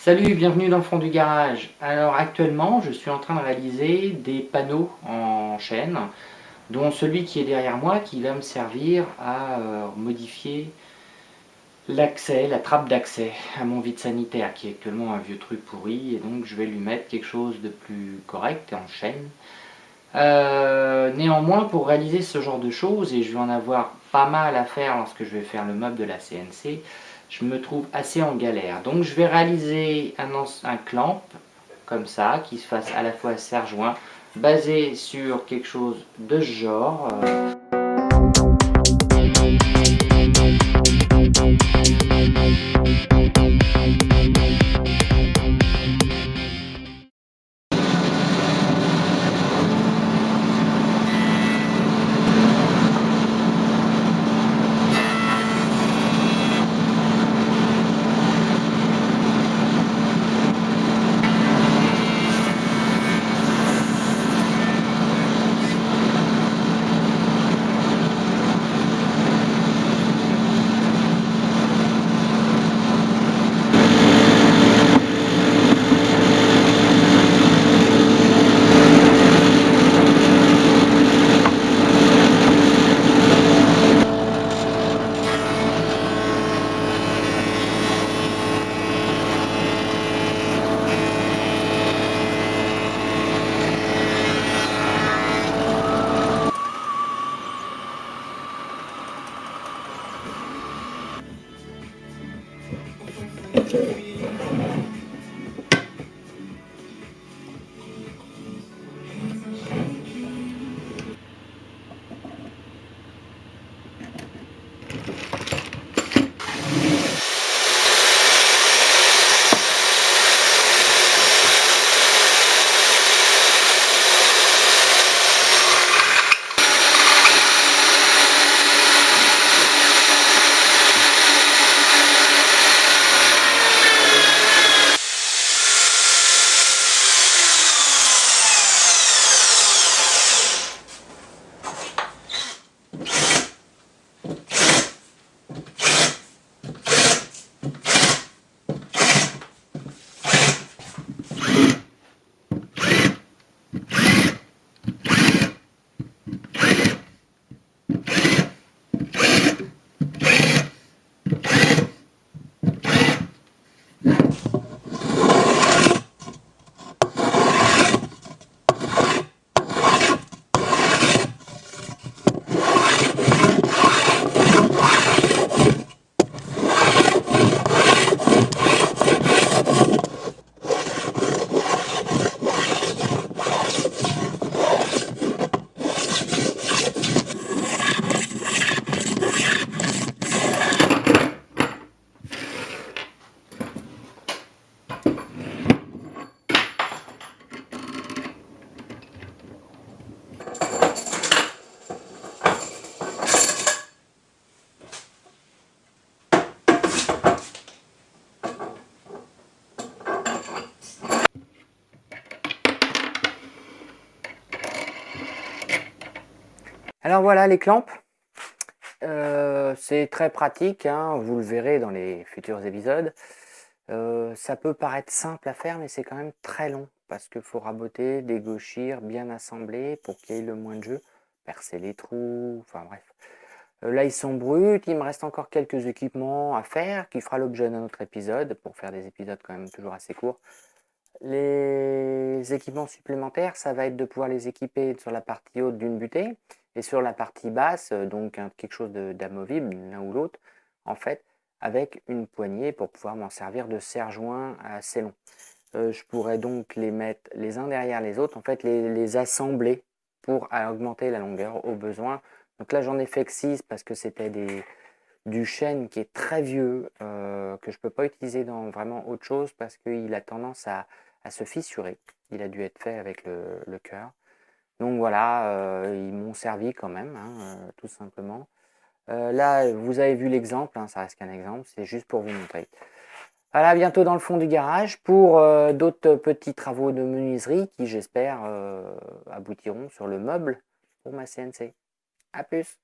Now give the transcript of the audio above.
Salut, bienvenue dans le fond du garage. Alors actuellement, je suis en train de réaliser des panneaux en chaîne, dont celui qui est derrière moi qui va me servir à modifier l'accès, la trappe d'accès à mon vide sanitaire qui est actuellement un vieux truc pourri et donc je vais lui mettre quelque chose de plus correct en chaîne. Néanmoins, pour réaliser ce genre de choses, et je vais en avoir pas mal à faire lorsque je vais faire le meuble de la CNC, je me trouve assez en galère. Donc je vais réaliser un clamp comme ça, qui se fasse à la fois serre-joint, basé sur quelque chose de ce genre. Alors voilà les clamps. C'est très pratique, hein, vous le verrez dans les futurs épisodes. Ça peut paraître simple à faire, mais c'est quand même très long parce qu'il faut raboter, dégauchir, bien assembler pour qu'il y ait le moins de jeu, percer les trous, enfin bref. Là ils sont bruts, il me reste encore quelques équipements à faire qui fera l'objet d'un autre épisode pour faire des épisodes quand même toujours assez courts. Les équipements supplémentaires, ça va être de pouvoir les équiper sur la partie haute d'une butée et sur la partie basse, donc quelque chose d'amovible, l'un ou l'autre, en fait, avec une poignée pour pouvoir m'en servir de serre-joint assez long. Je pourrais donc les mettre les uns derrière les autres, en fait les assembler pour augmenter la longueur au besoin. Donc là j'en ai fait que 6 parce que c'était du chêne qui est très vieux, que je ne peux pas utiliser dans vraiment autre chose parce qu'il a tendance à se fissurer. Il a dû être fait avec le cœur. Donc voilà, ils m'ont servi quand même, hein, tout simplement. Là, vous avez vu l'exemple, hein, ça reste qu'un exemple, c'est juste pour vous montrer. Voilà, bientôt dans le fond du garage pour d'autres petits travaux de menuiserie qui, j'espère, aboutiront sur le meuble pour ma CNC. A plus!